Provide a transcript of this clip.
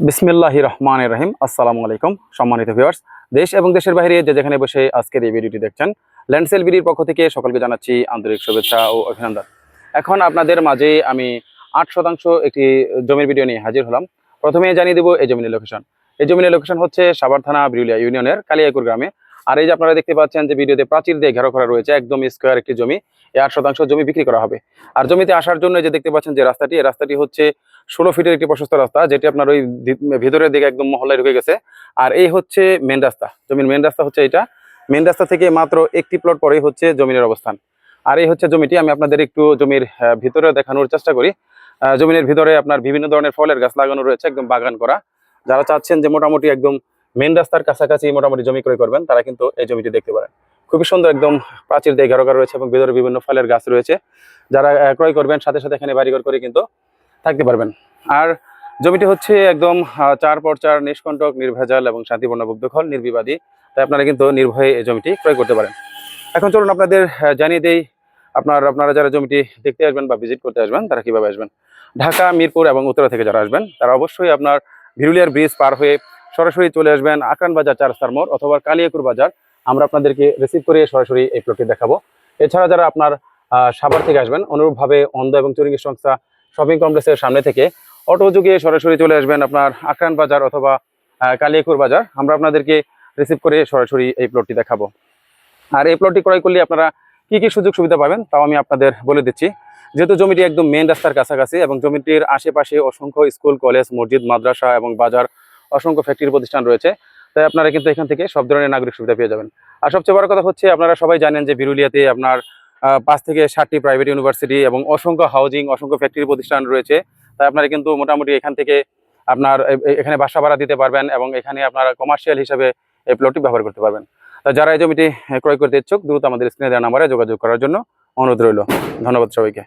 বিসমিল্লাহির রহমানির রহিম। আসসালামু আলাইকুম সম্মানিত ভিউয়ার্স, দেশ এবং দেশের বাইরে যে যেখানে বসে আজকের এই ভিডিওটি দেখছেন, ল্যান্ডসেল বিডির পক্ষ থেকে সকলকে জানাচ্ছি আন্তরিক শুভেচ্ছা ও অভিনন্দন। এখন আপনাদের মাঝে আমি 8% একটি জমির ভিডিও নিয়ে হাজির হলাম। প্রথমে জানিয়ে দেব এই জমির লোকেশন। এই জমির লোকেশন হচ্ছে সাভার থানা বিরুলিয়া ইউনিয়নের কালিয়াকুর গ্রামে। আর এই যে আপনারা দেখতে পাচ্ছেন যে ভিডিওতে প্রাচীর দিয়ে ঘেরাও করা রয়েছে, একদম স্কোয়ার একটি জমি। এই 8% জমি বিক্রি করা হবে। আর জমিতে আসার জন্য যে দেখতে পাচ্ছেন যে রাস্তাটি, এই রাস্তাটি হচ্ছে 16 ফিটের একটি প্রশস্ত রাস্তা, যেটি আপনার ওই ভিতরের দিকে একদম মহল্লায় ঢুকে গেছে। আর এই হচ্ছে মেন রাস্তা, জমির মেন রাস্তা হচ্ছে এটা। মেন রাস্তা থেকে মাত্র একটি প্লট পরেই হচ্ছে জমির অবস্থান। আর এই হচ্ছে জমিটি। আমি আপনাদের একটু জমির ভিতরে দেখানোর চেষ্টা করি। জমির ভিতরে আপনার বিভিন্ন ধরনের ফলের গাছ লাগানো রয়েছে, একদম বাগান করা। যারা চাচ্ছেন যে মোটামুটি একদম মেন রাস্তার কাছাকাছি মোটামুটি জমি ক্রয় করবেন, তারা কিন্তু এই জমিটি দেখতে পারেন। খুবই সুন্দর, একদম প্রাচীর দিয়ে ঘেরাও করা রয়েছে এবং ভিতরে বিভিন্ন ফলের গাছ রয়েছে। যারা ক্রয় করবেন সাথে সাথে এখানে বাড়িঘর করে কিন্তু থাকতে পারবেন। আর জমিটি হচ্ছে একদম 4x4 নিষ্কণ্টক, নির্ভেজাল এবং শান্তিপূর্ণ দখল নির্বিবাদী। তাই আপনারা কিন্তু নির্ভয়ে এই জমিটি ক্রয় করতে পারেন। এখন চলুন আপনাদের জানিয়ে দেই আপনারা যারা জমিটি দেখতে আসবেন বা ভিজিট করতে আসবেন, তারা কিভাবে আসবেন। ঢাকা, মিরপুর এবং উত্তরা থেকে যারা আসবেন, তারা অবশ্যই আপনার ভিরুলিয়ার ব্রিজ পার হয়ে সরাসরি চলে আসবেন আকরান বাজার 4 রাস্তার মোড় অথবা কালিয়াকুর বাজার। আমরা আপনাদেরকে রিসিভ করে সরাসরি এই প্লটটি দেখাবো। এছাড়া যারা আপনার সাভার থেকে আসবেন, অনুরূপভাবে অন্ধ এবং চুরিঙ্গি সংস্থা শপিং কমপ্লেক্সের সামনে থেকে অটো যুগে সরাসরি চলে আসবেন আপনার আকরান বাজার অথবা কালিয়াকুর বাজার। আমরা আপনাদেরকে রিসিভ করে সরাসরি এই প্লটটি দেখাবো। আর এই প্লটটি ক্রয় করলে আপনারা কি কি সুযোগ সুবিধা পাবেন তাও আমি আপনাদের বলে দিচ্ছি। যেহেতু জমিটি একদম মেন রাস্তার কাছাকাছি এবং জমিটির আশেপাশে অসংখ্য স্কুল, কলেজ, মসজিদ, মাদ্রাসা এবং বাজার, অসংখ্য ফ্যাক্টরি প্রতিষ্ঠান রয়েছে। তাই আপনারা কিন্তু এখান থেকে সব ধরনের নাগরিক সুবিধা পেয়ে যাবেন। আর সবচেয়ে বড় কথা হচ্ছে, আপনারা সবাই জানেন যে বিরুলিয়াতে আপনার 5 থেকে 7টি প্রাইভেট ইউনিভার্সিটি এবং অসংখ্য হাউজিং, অসংখ্য ফ্যাক্টরি প্রতিষ্ঠান রয়েছে। তাই আপনারা কিন্তু মোটামুটি এখান থেকে আপনার এখানে বাসা ভাড়া দিতে পারবেন এবং এখানে আপনারা কমার্শিয়াল হিসাবে এই প্লটটি ব্যবহার করতে পারবেন। যারা এই জমিটি ক্রয় করতে ইচ্ছুক, দ্রুত আমাদের স্ক্রিনে দেওয়া নাম্বারে যোগাযোগ করার জন্য অনুরোধ রইল। ধন্যবাদ সবাইকে।